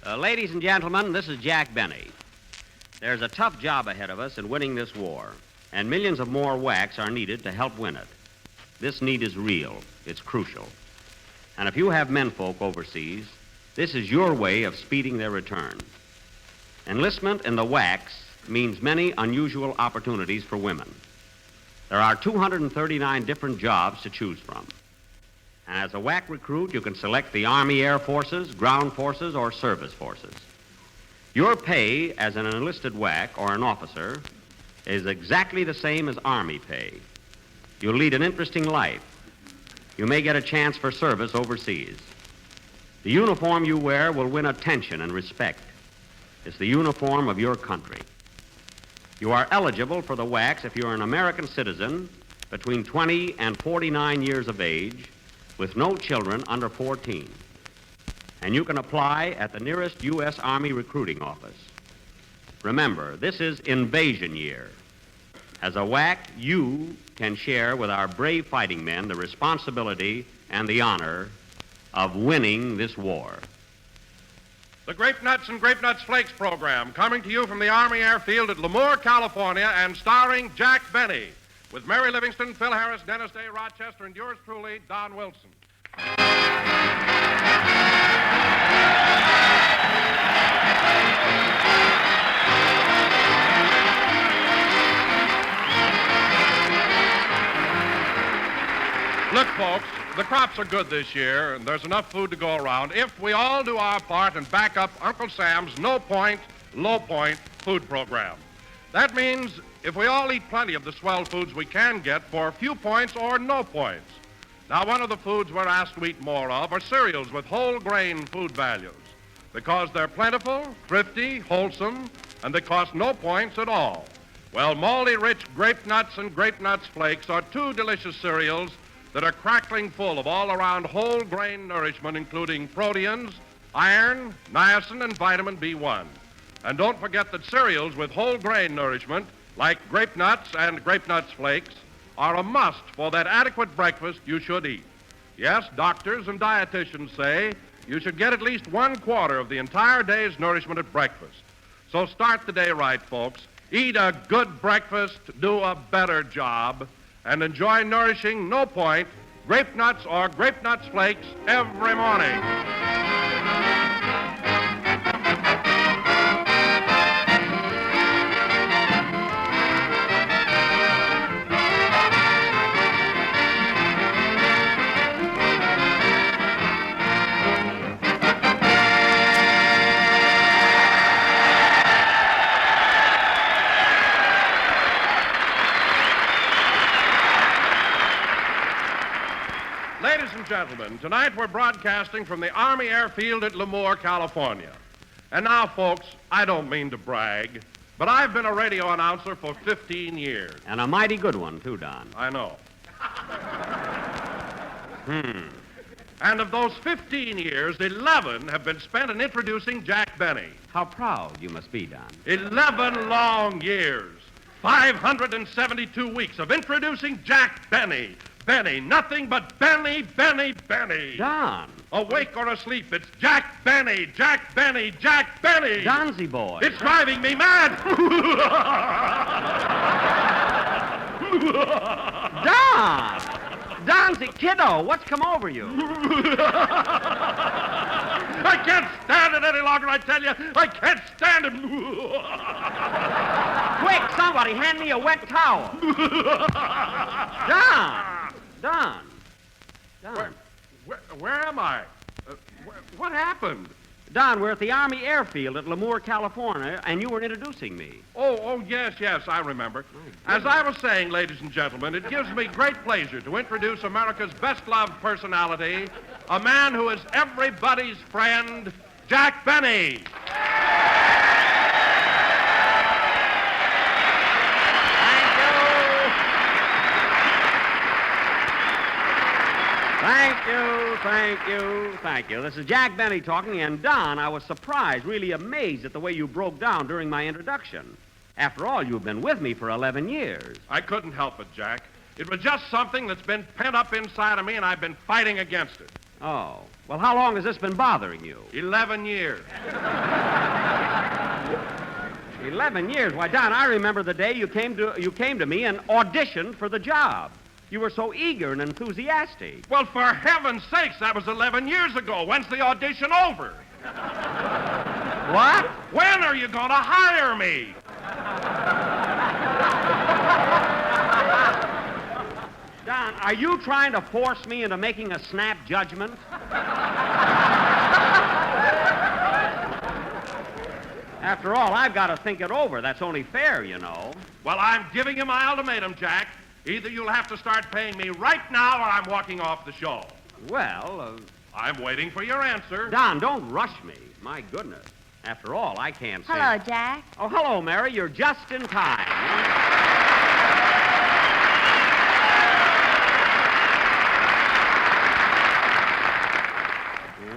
Ladies and gentlemen, this is Jack Benny. There's a tough job ahead of us in winning this war, and millions of more whacks are needed to help win it. This need is real. It's crucial. And if you have menfolk overseas, this is your way of speeding their return. Enlistment in the whacks means many unusual opportunities for women. There are 239 different jobs to choose from. And as a whack recruit, you can select the Army Air Forces, Ground Forces, or Service Forces. Your pay as an enlisted whack or an officer is exactly the same as Army pay. You'll lead an interesting life. You may get a chance for service overseas. The uniform you wear will win attention and respect. It's the uniform of your country. You are eligible for the whacks if you're an American citizen between 20 and 49 years of age, with no children under 14. And you can apply at the nearest U.S. Army recruiting office. Remember, this is invasion year. As a whack, you can share with our brave fighting men the responsibility and the honor of winning this war. The Grape Nuts and Grape Nuts Flakes program, coming to you from the Army Airfield at Lemoore, California, and starring Jack Benny, with Mary Livingston, Phil Harris, Dennis Day, Rochester, and yours truly, Don Wilson. Look, folks, the crops are good this year, and there's enough food to go around if we all do our part and back up Uncle Sam's no-point, low-point food program. That means if we all eat plenty of the swell foods we can get for few points or no points. Now, one of the foods we're asked to eat more of are cereals with whole grain food values, because they're plentiful, thrifty, wholesome, and they cost no points at all. Well, malty-rich Grape Nuts and Grape Nuts Flakes are two delicious cereals that are crackling full of all-around whole grain nourishment, including proteins, iron, niacin, and vitamin B1. And don't forget that cereals with whole grain nourishment, like Grape Nuts and Grape Nuts Flakes, are a must for that adequate breakfast you should eat. Yes, doctors and dietitians say you should get at least 1/4 of the entire day's nourishment at breakfast. So start the day right, folks. Eat a good breakfast, do a better job, and enjoy nourishing no-point Grape Nuts or Grape Nuts Flakes every morning. Ladies and gentlemen, tonight we're broadcasting from the Army Airfield at Lemoore, California. And now, folks, I don't mean to brag, but I've been a radio announcer for 15 years. And a mighty good one, too, Don. I know. And of those 15 years, 11 have been spent in introducing Jack Benny. How proud you must be, Don. 11 long years, 572 weeks of introducing Jack Benny. Benny, nothing but Benny, Benny, Benny. Don. Awake or asleep, it's Jack Benny, Jack Benny, Jack Benny. Donsy boy. It's driving me mad. Don! Donsy, kiddo, what's come over you? I can't stand it any longer, I tell you. I can't stand it. Quick, somebody, hand me a wet towel. Don! Don. Where am I? What happened? Don, we're at the Army Airfield at Lemoore, California, and you were introducing me. Oh, yes, I remember. As I was saying, ladies and gentlemen, it gives me great pleasure to introduce America's best-loved personality, a man who is everybody's friend, Jack Benny. Thank you. This is Jack Benny talking, and Don, I was surprised, really amazed at the way you broke down during my introduction. After all, you've been with me for 11 years. I couldn't help it, Jack. It was just something that's been pent up inside of me, and I've been fighting against it. Oh. Well, how long has this been bothering you? 11 years. 11 years? Why, Don, I remember the day you came to me and auditioned for the job. You were so eager and enthusiastic. Well, for heaven's sakes, that was 11 years ago. When's the audition over? What? When are you going to hire me? Don, are you trying to force me into making a snap judgment? After all, I've got to think it over. That's only fair, you know. Well, I'm giving you my ultimatum, Jack. Either you'll have to start paying me right now or I'm walking off the show. Well, I'm waiting for your answer. Don, don't rush me. My goodness. After all, I can't say... Hello, Jack. Oh, hello, Mary. You're just in time.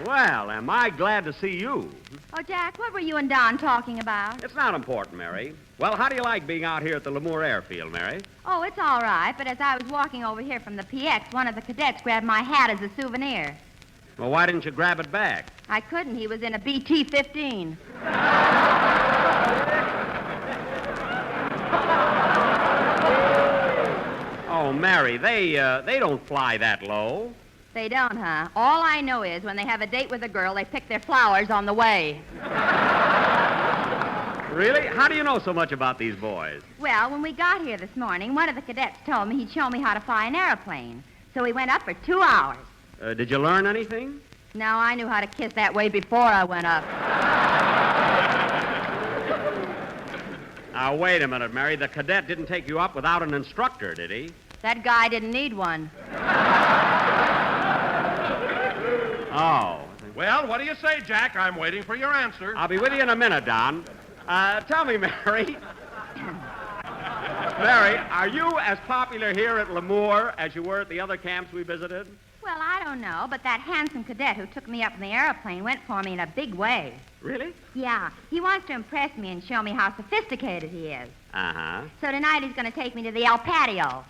Well, am I glad to see you. Oh, Jack, what were you and Don talking about? It's not important, Mary. Well, how do you like being out here at the Lemoore airfield, Mary? Oh, it's all right, but as I was walking over here from the PX, one of the cadets grabbed my hat as a souvenir. Well, why didn't you grab it back? I couldn't. He was in a BT-15. Oh, Mary, they don't fly that low. They don't, huh? All I know is when they have a date with a girl, they pick their flowers on the way. Really? How do you know so much about these boys? Well, when we got here this morning, one of the cadets told me he'd show me how to fly an airplane. So we went up for 2 hours. Did you learn anything? No, I knew how to kiss that way before I went up. Now, wait a minute, Mary. The cadet didn't take you up without an instructor, did he? That guy didn't need one. Oh. Well, what do you say, Jack? I'm waiting for your answer. I'll be with you in a minute, Don. Tell me, Mary. Mary, are you as popular here at Lemoore as you were at the other camps we visited? Well, I don't know, but that handsome cadet who took me up in the airplane went for me in a big way. Really? Yeah, he wants to impress me and show me how sophisticated he is. Uh-huh. So tonight he's going to take me to the El Patio.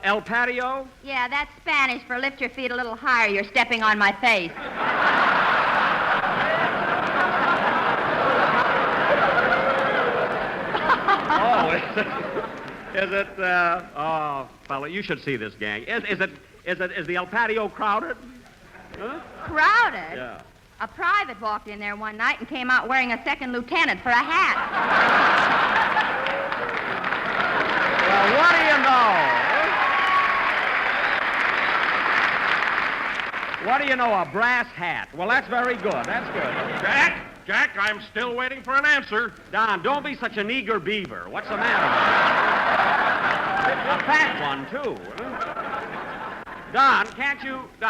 El Patio? Yeah, that's Spanish for lift your feet a little higher. You're stepping on my face. Oh, is it, oh, fella, you should see this gang. Is the El Patio crowded? Huh? Crowded? Yeah. A private walked in there one night and came out wearing a second lieutenant for a hat. Well, what do you know? What do you know, a brass hat? Well, that's very good. That's good. Jack, I'm still waiting for an answer. Don, don't be such an eager beaver. What's the matter with you? A fat one, too. Huh? Don,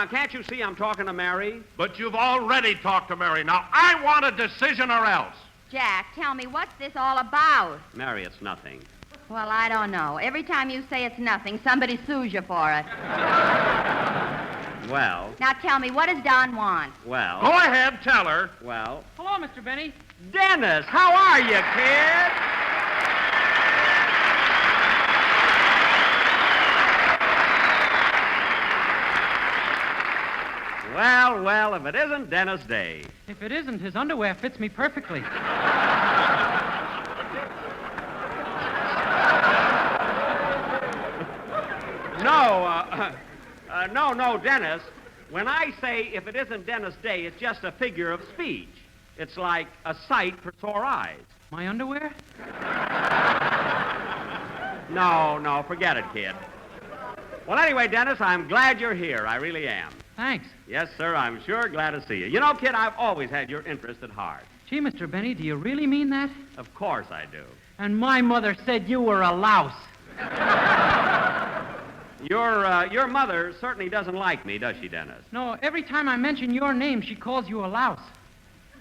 can't you see I'm talking to Mary? But you've already talked to Mary. Now, I want a decision or else. Jack, tell me, what's this all about? Mary, it's nothing. Well, I don't know. Every time you say it's nothing, somebody sues you for it. Well, Now tell me, what does Don want? well, Go ahead, tell her. well. Hello, Mr. Benny. Dennis, how are you, kid? Well, if it isn't Dennis Day. If it isn't, his underwear fits me perfectly. No, Dennis. When I say if it isn't Dennis Day, it's just a figure of speech. It's like a sight for sore eyes. My underwear? No, forget it, kid. Well, anyway, Dennis, I'm glad you're here. I really am. Thanks. Yes, sir, I'm sure glad to see you. You know, kid, I've always had your interest at heart. Gee, Mr. Benny, do you really mean that? Of course I do. And my mother said you were a louse. Your mother certainly doesn't like me, does she, Dennis? No, every time I mention your name, she calls you a louse.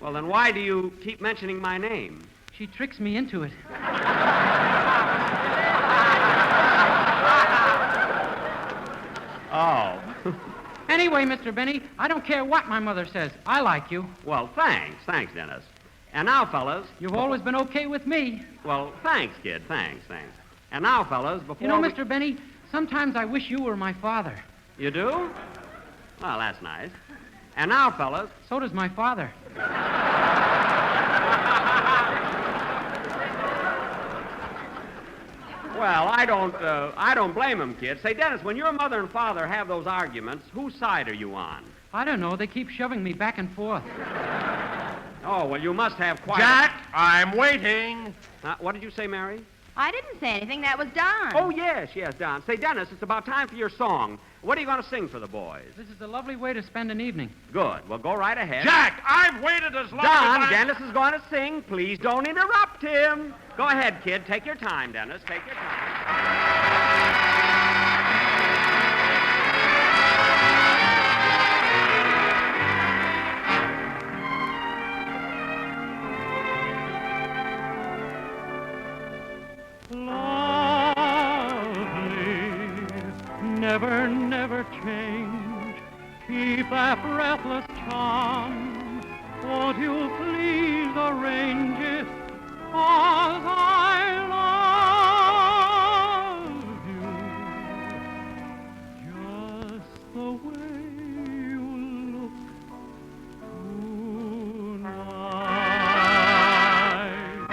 Well, then why do you keep mentioning my name? She tricks me into it. Oh. Anyway, Mr. Benny, I don't care what my mother says. I like you. Well, thanks. Thanks, Dennis. And now, fellas... You've always been okay with me. Well, thanks, kid. Thanks. And now, fellas, before You know, we... Mr. Benny, sometimes I wish you were my father. You do? Well, that's nice. And now, fellas... So does my father. Well, I don't blame him, kid. Say, Dennis, when your mother and father have those arguments, whose side are you on? I don't know. They keep shoving me back and forth. Oh, well, you must have quite... Jack, I'm waiting. What did you say, Mary? I didn't say anything. That was Don. Oh, yes, Don. Say, Dennis, it's about time for your song. What are you going to sing for the boys? This is a lovely way to spend an evening. Good. Well, go right ahead. Jack, I've waited as long Don, as I... Dennis is going to sing. Please don't interrupt him. Go ahead, kid. Take your time, Dennis. Take your time. Never, never change. Keep that breathless charm. Won't you please arrange it? 'Cause I love you. Just the way you look tonight.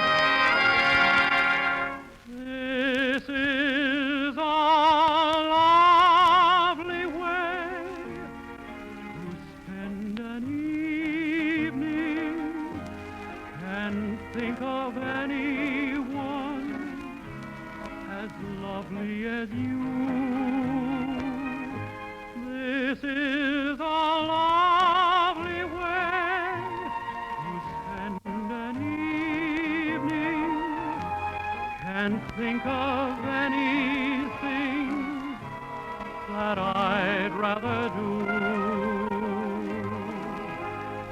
This is a lovely way to spend an evening. Can't think of anyone as lovely as you. This is a lovely way to spend an evening. Can't think of anything that I'd rather do.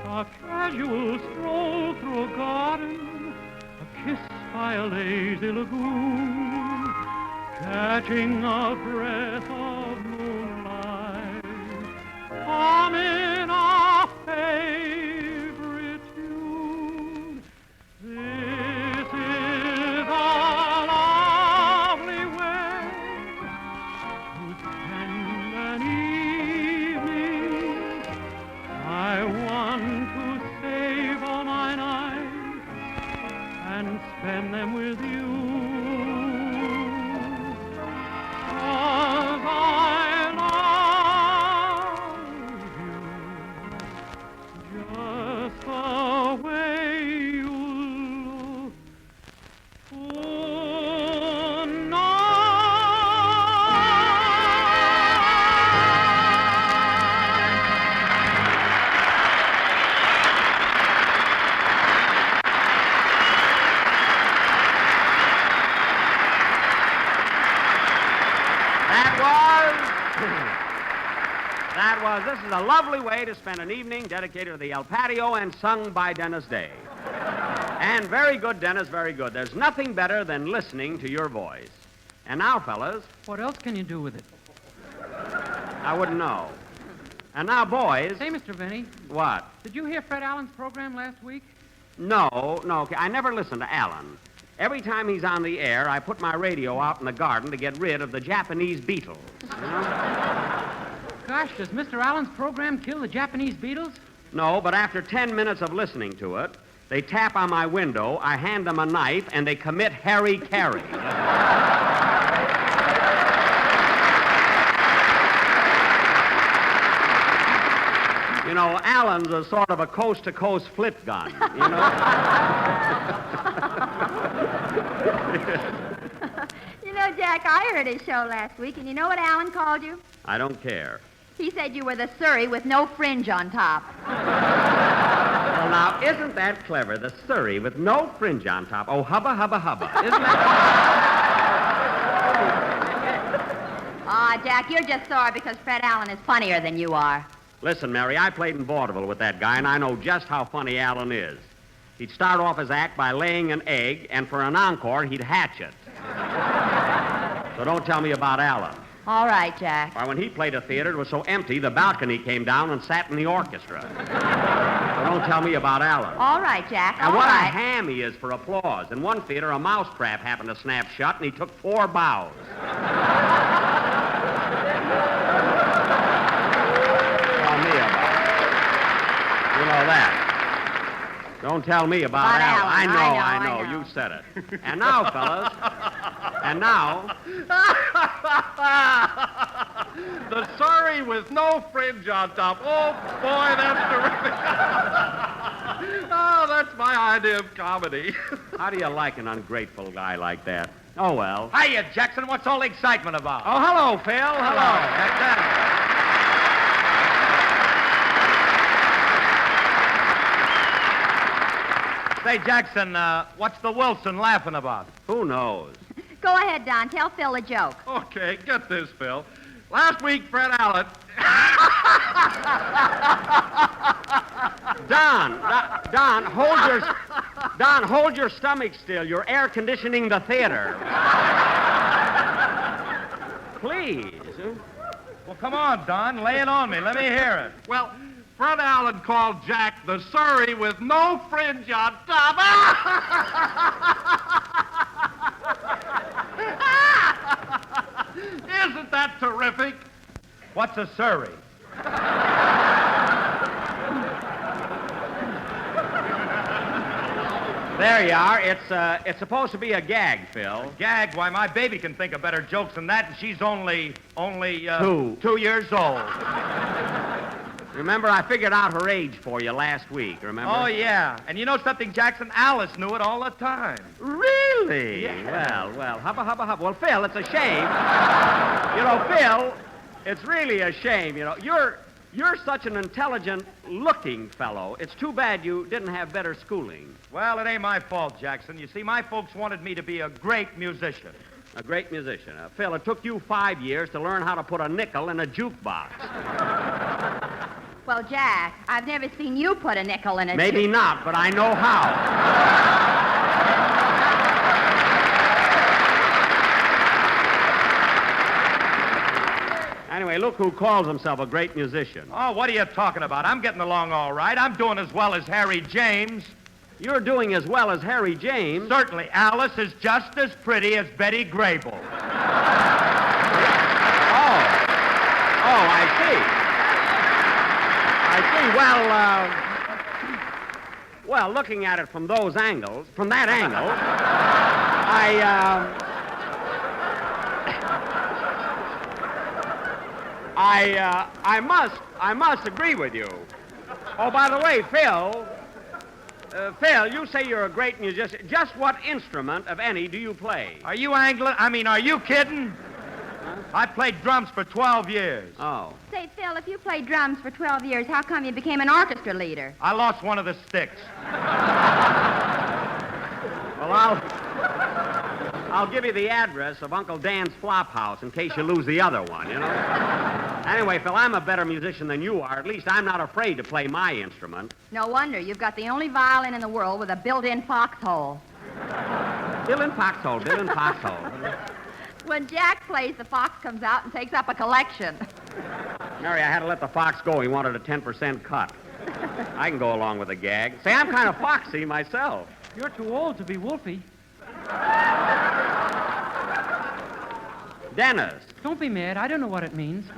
A casual stroll through a garden, a kiss by a lazy lagoon, catching a breath of moonlight, humming a favorite tune. This is a lovely way to spend an evening. I want to save all my nights and spend them with you. 'Cause I love you just the way you look This is a lovely way to spend an evening dedicated to the El Patio and sung by Dennis Day. And very good, Dennis, very good. There's nothing better than listening to your voice. And now, fellas, What else can you do with it? I wouldn't know. And now, boys... Say, Mr. Benny, What? did you hear Fred Allen's program last week? No. I never listen to Alan. Every time he's on the air, I put my radio out in the garden to get rid of the Japanese beetles. You know? Gosh, does Mr. Allen's program kill the Japanese beetles? No, but after 10 minutes of listening to it, they tap on my window, I hand them a knife, and they commit harry-carry. You know, Allen's a sort of a coast-to-coast flip gun, you know? You know, Jack, I heard his show last week, and you know what Alan called you? I don't care. He said you were the Surrey with no fringe on top. Well, now, isn't that clever? The Surrey with no fringe on top. Oh, hubba, hubba, hubba. Isn't that... Ah, Jack, you're just sore because Fred Allen is funnier than you are. Listen, Mary, I played in vaudeville with that guy, and I know just how funny Allen is. He'd start off his act by laying an egg, and for an encore, he'd hatch it. So don't tell me about Allen. All right, Jack. Why, when he played a theater, it was so empty, the balcony came down and sat in the orchestra. So don't tell me about Alan. All right, Jack. And all what right. a ham he is for applause. In one theater, a mousetrap happened to snap shut, and he took 4 bows. Tell me about it. You know that. Don't tell me about Alan. Alan. I I know. know. You said it. And now, fellas, and now... The Surrey with no fringe on top. Oh, boy, that's terrific. Oh, that's my idea of comedy. How do you like an ungrateful guy like that? Oh, well. Hiya, Jackson. What's all the excitement about? Oh, hello, Phil. Hello. That's that. Say, Jackson, what's the Wilson laughing about? Who knows? Go ahead, Don. Tell Phil a joke. Okay, get this, Phil. Last week, Fred Allen... Don, hold your stomach still. You're air conditioning the theater. Please. Well, come on, Don. Lay it on me. Let me hear it. Well, Fred Allen called Jack the Surrey with no fringe on top. Isn't that terrific? What's a Surrey? There you are. It's supposed to be a gag, Phil. Gag? Why, my baby can think of better jokes than that, and she's only 2. 2 years old. Remember, I figured out her age for you last week, remember? Oh, yeah. And you know something, Jackson? Alice knew it all the time. Really? Yeah. Well, hubba. Well, Phil, it's a shame. You know, Phil, it's really a shame. You know, you're such an intelligent-looking fellow. It's too bad you didn't have better schooling. Well, it ain't my fault, Jackson. You see, my folks wanted me to be a great musician. A great musician. Phil, it took you 5 years to learn how to put a nickel in a jukebox. Well, Jack, I've never seen you put a nickel in a... Maybe not, but I know how. Anyway, look who calls himself a great musician. Oh, what are you talking about? I'm getting along all right. I'm doing as well as Harry James. You're doing as well as Harry James. Certainly, Alice is just as pretty as Betty Grable. Oh, I see. Well, looking at it from that angle, I must agree with you. Oh, by the way, Phil, you say you're a great musician. Just what instrument, of any, do you play? Are you kidding? I played drums for 12 years. Oh. Say, Phil, if you played drums for 12 years, how come you became an orchestra leader? I lost one of the sticks. Well, I'll give you the address of Uncle Dan's flop house in case you lose the other one, you know? Anyway, Phil, I'm a better musician than you are. At least I'm not afraid to play my instrument. No wonder. You've got the only violin in the world with a built-in foxhole. Built-in foxhole. When Jack plays, the fox comes out and takes up a collection. Mary, I had to let the fox go. He wanted a 10% cut. I can go along with the gag. Say, I'm kind of foxy myself. You're too old to be Wolfie. Dennis. Don't be mad. I don't know what it means.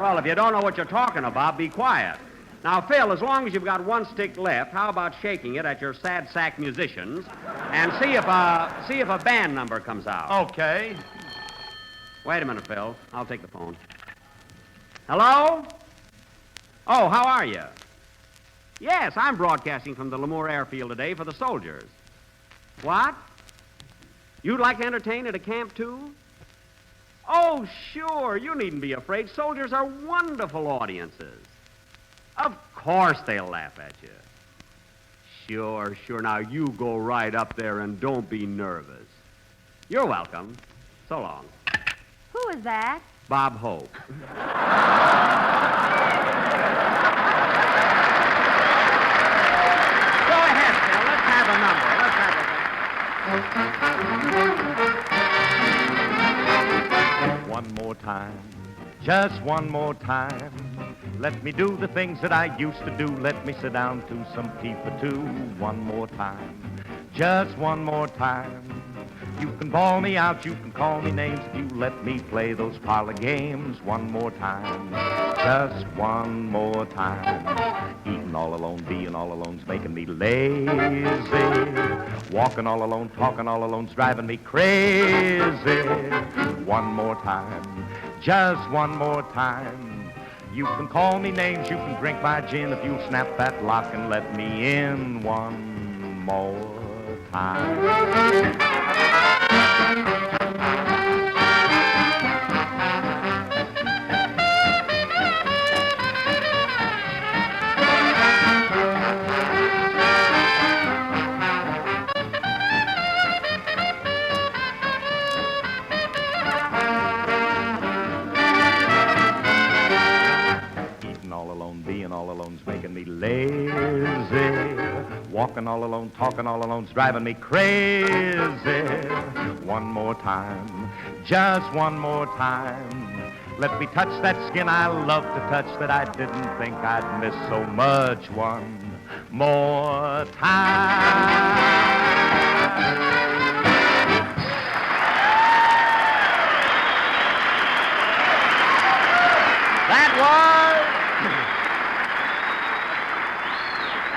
Well, if you don't know what you're talking about, be quiet. Now, Phil, as long as you've got one stick left, how about shaking it at your sad sack musicians and see if a band number comes out? Okay. Wait a minute, Phil. I'll take the phone. Hello? Oh, how are you? Yes, I'm broadcasting from the Lemoore airfield today for the soldiers. What? You'd like to entertain at a camp, too? Oh, sure. You needn't be afraid. Soldiers are wonderful audiences. Of course they'll laugh at you. Sure. Now, you go right up there and don't be nervous. You're welcome. So long. Who is that? Bob Hope. Go ahead, Phil. Let's have a number. time, just one more time. Let me do the things that I used to do. Let me sit down to some tea for two. One more time, just one more time. You can bawl me out, you can call me names if you let me play those parlor games. One more time, just one more time. Eating all alone, being all alone's making me lazy. Walking all alone, talking all alone's driving me crazy. One more time, just one more time. You can call me names, you can drink my gin if you'll snap that lock and let me in one more time. Lazy, walking all alone, talking all alone's driving me crazy. One more time, just one more time. Let me touch that skin I love to touch that I didn't think I'd miss so much. One more time.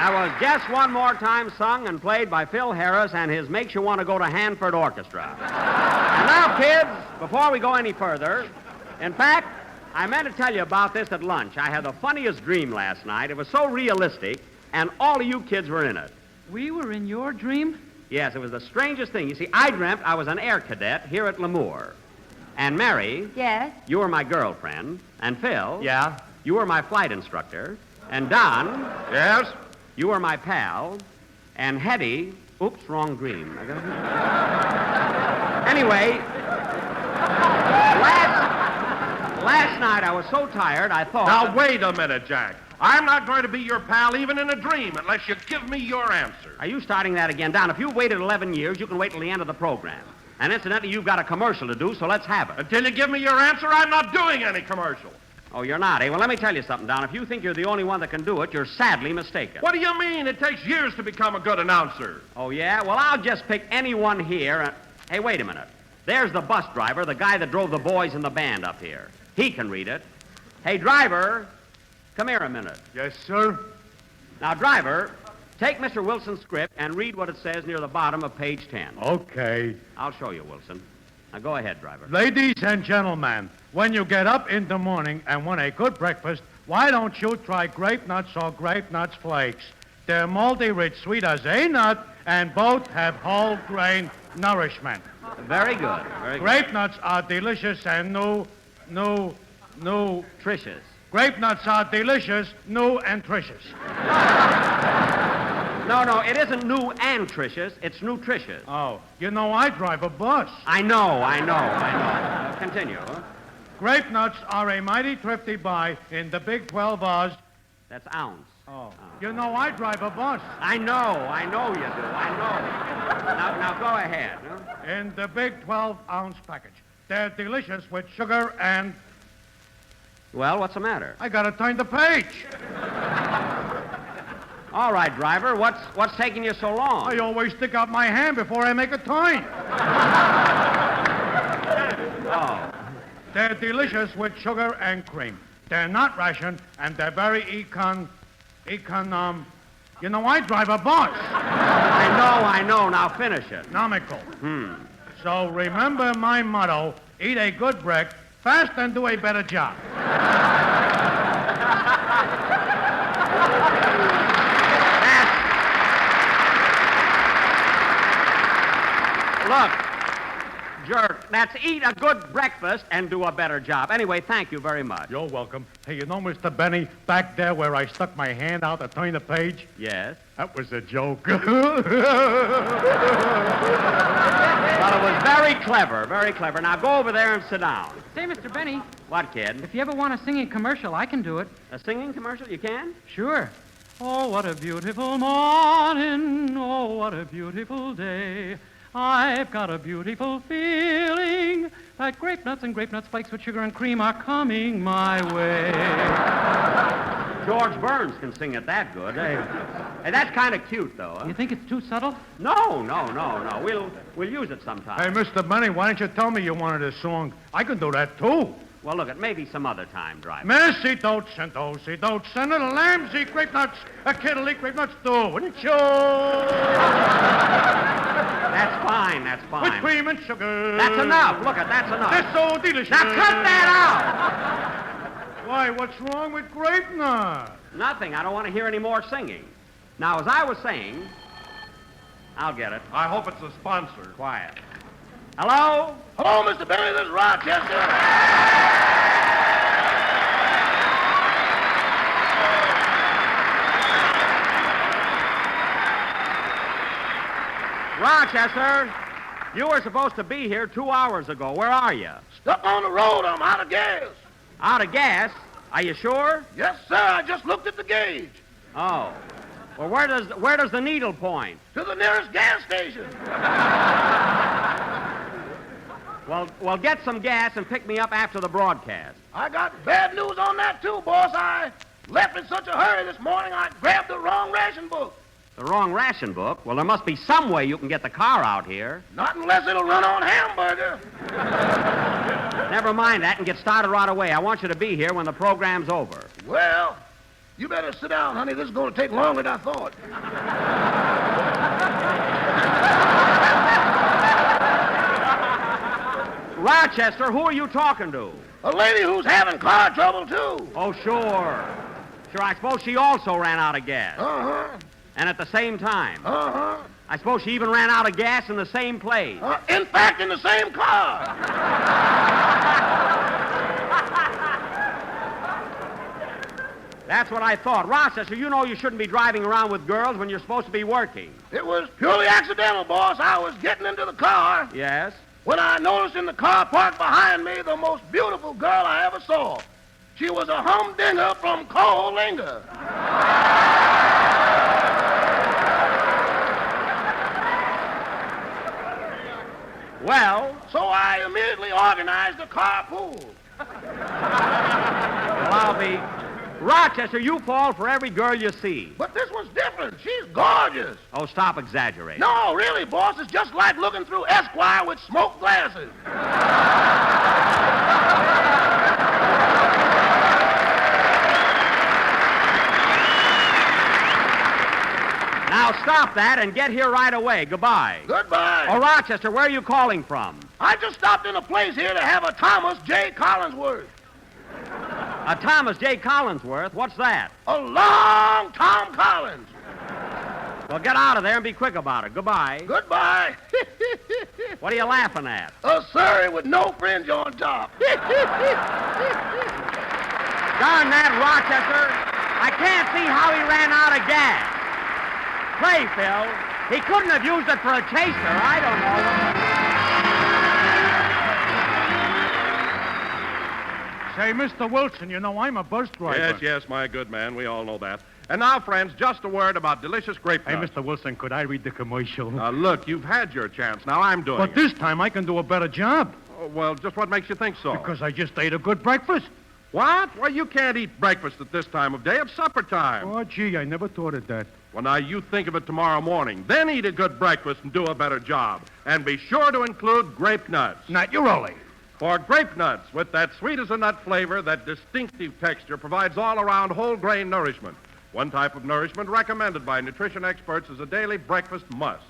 That was Just One More Time, sung and played by Phil Harris and his Makes You Want to Go to Hanford Orchestra. And now, kids, before we go any further, in fact, I meant to tell you about this at lunch. I had the funniest dream last night. It was so realistic, and all of you kids were in it. We were in your dream? Yes, it was the strangest thing. You see, I dreamt I was an air cadet here at Lemoore. And Mary... Yes? You were my girlfriend. And Phil... Yeah? You were my flight instructor. And Don... Yes? You were my pal. And Hetty... Oops, wrong dream. Anyway, last night I was so tired I thought... Now, wait a minute, Jack. I'm not going to be your pal even in a dream unless you give me your answer. Are you starting that again? Don, if you've waited 11 years, you can wait till the end of the program. And incidentally, you've got a commercial to do, so let's have it. Until you give me your answer, I'm not doing any commercial. Oh, you're not, eh? Well, let me tell you something, Don. If you think you're the only one that can do it, you're sadly mistaken. What do you mean? It takes years to become a good announcer. Oh, yeah? Well, I'll just pick anyone here. Hey, wait a minute. There's the bus driver, the guy that drove the boys in the band up here. He can read it. Hey, driver, come here a minute. Yes, sir. Now, driver, take Mr. Wilson's script and read what it says near the bottom of page 10. Okay. I'll show you, Wilson. Now, go ahead, driver. Ladies and gentlemen, when you get up in the morning and want a good breakfast, why don't you try grape nuts or grape nuts flakes? They're malty rich, sweet as a nut, and both have whole grain nourishment. Very good. Very good. Grape nuts are delicious and new. Tricious. Grape nuts are delicious, new, and tricious. No, it isn't new and tricious. It's nutritious. Oh, you know I drive a bus. I know. Continue. Grape nuts are a mighty thrifty buy in the Big 12 Oz. That's ounce. Oh. You know I drive a bus. I know you do. I know. Now go ahead. Huh? In the Big 12-ounce package. They're delicious with sugar and... Well, what's the matter? I gotta turn the page. All right, driver. What's taking you so long? I always stick out my hand before I make a turn. Oh. They're delicious with sugar and cream. They're not ration, and they're very you know, I drive a bus. I know. Now finish it. Economical. So remember my motto, eat a good brick, fast and do a better job. Look, jerk, that's eat a good breakfast and do a better job. Anyway, thank you very much. You're welcome. Hey, you know, Mr. Benny, back there where I stuck my hand out to turn the page? Yes? That was a joke. Well, it was very clever, very clever. Now go over there and sit down. Say, Mr. Benny, What, kid? if you ever want a singing commercial, I can do it. A singing commercial? You can? Sure. Oh, what a beautiful morning. Oh, what a beautiful day. I've got a beautiful feeling that grape nuts and grape nuts flakes with sugar and cream are coming my way. George Burns can sing it that good. Hey, that's kind of cute, though. Huh? You think it's too subtle? No. We'll use it sometime. Hey, Mr. Benny, why didn't you tell me you wanted a song? I can do that, too. Well, look, it may be some other time, driver. Merci, don't send a lambs eat grape nuts, a kid'll eat grape nuts, too, wouldn't you? That's fine. With cream and sugar. That's enough. Look, that's enough. They're so delicious. Now cut that out! Why, what's wrong with grape nuts? Nothing. I don't want to hear any more singing. Now, as I was saying, I'll get it. I hope it's a sponsor. Quiet. Hello? Hello, Mr. Benny. This is Rochester. Rochester, you were supposed to be here 2 hours ago. Where are you? Stuck on the road. I'm out of gas. Out of gas? Are you sure? Yes, sir. I just looked at the gauge. Oh. Well, where does the needle point? To the nearest gas station. Well, get some gas and pick me up after the broadcast. I got bad news on that, too, boss. I left in such a hurry this morning, I grabbed the wrong ration book. The wrong ration book? Well, there must be some way you can get the car out here. Not unless it'll run on hamburger. Never mind that and get started right away. I want you to be here when the program's over. Well, you better sit down, honey. This is going to take longer than I thought. Rochester, who are you talking to? A lady who's having car trouble, too. Oh, sure. Sure, I suppose she also ran out of gas. Uh-huh. And at the same time. Uh-huh. I suppose she even ran out of gas in the same place. In fact, in the same car. That's what I thought. Rochester, you know you shouldn't be driving around with girls when you're supposed to be working. It was purely accidental, boss. I was getting into the car Yes? when I noticed in the car parked behind me the most beautiful girl I ever saw. She was a humdinger from Coalinga. Well, So I immediately organized a carpool. I'll be... Rochester, you fall for every girl you see. But this one's different. She's gorgeous. Oh, stop exaggerating. No, really, boss. It's just like looking through Esquire with smoked glasses. Now stop that and get here right away. Goodbye. Goodbye. Oh, Rochester, where are you calling from? I just stopped in a place here to have a Thomas J. Collinsworth. A Thomas J. Collinsworth? What's that? A long Tom Collins. Well, get out of there and be quick about it. Goodbye. Goodbye. What are you laughing at? A Surrey with no fringe on top. Darn that, Rochester. I can't see how he ran out of gas. Play, Phil. He couldn't have used it for a chaser. I don't know. Say, Mr. Wilson, you know I'm a bus driver. Yes, my good man. We all know that. And now, friends, just a word about delicious grape Hey, nuts. Mr. Wilson, could I read the commercial? Now, look, you've had your chance. Now I'm doing But it. this time I can do a better job. Oh, well, just what makes you think so? Because I just ate a good breakfast. What? Well, you can't eat breakfast at this time of day. It's supper time. Oh, gee, I never thought of that. Well, now, you think of it tomorrow morning. Then eat a good breakfast and do a better job. And be sure to include grape nuts. Naturally. For grape nuts, with that sweet-as-a-nut flavor, that distinctive texture, provides all-around whole-grain nourishment. One type of nourishment recommended by nutrition experts as a daily breakfast must.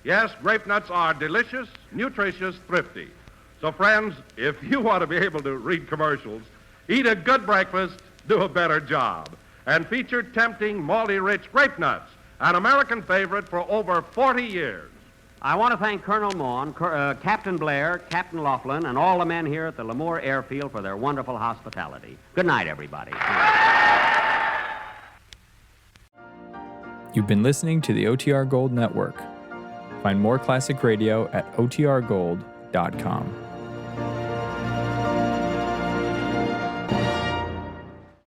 Yes, grape nuts are delicious, nutritious, thrifty. So, friends, if you want to be able to read commercials, eat a good breakfast, do a better job. And feature tempting, malty-rich grape nuts, an American favorite for over 40 years. I want to thank Colonel Maughan, Captain Blair, Captain Laughlin, and all the men here at the Lemoore Airfield for their wonderful hospitality. Good night, everybody. You've been listening to the OTR Gold Network. Find more classic radio at otrgold.com.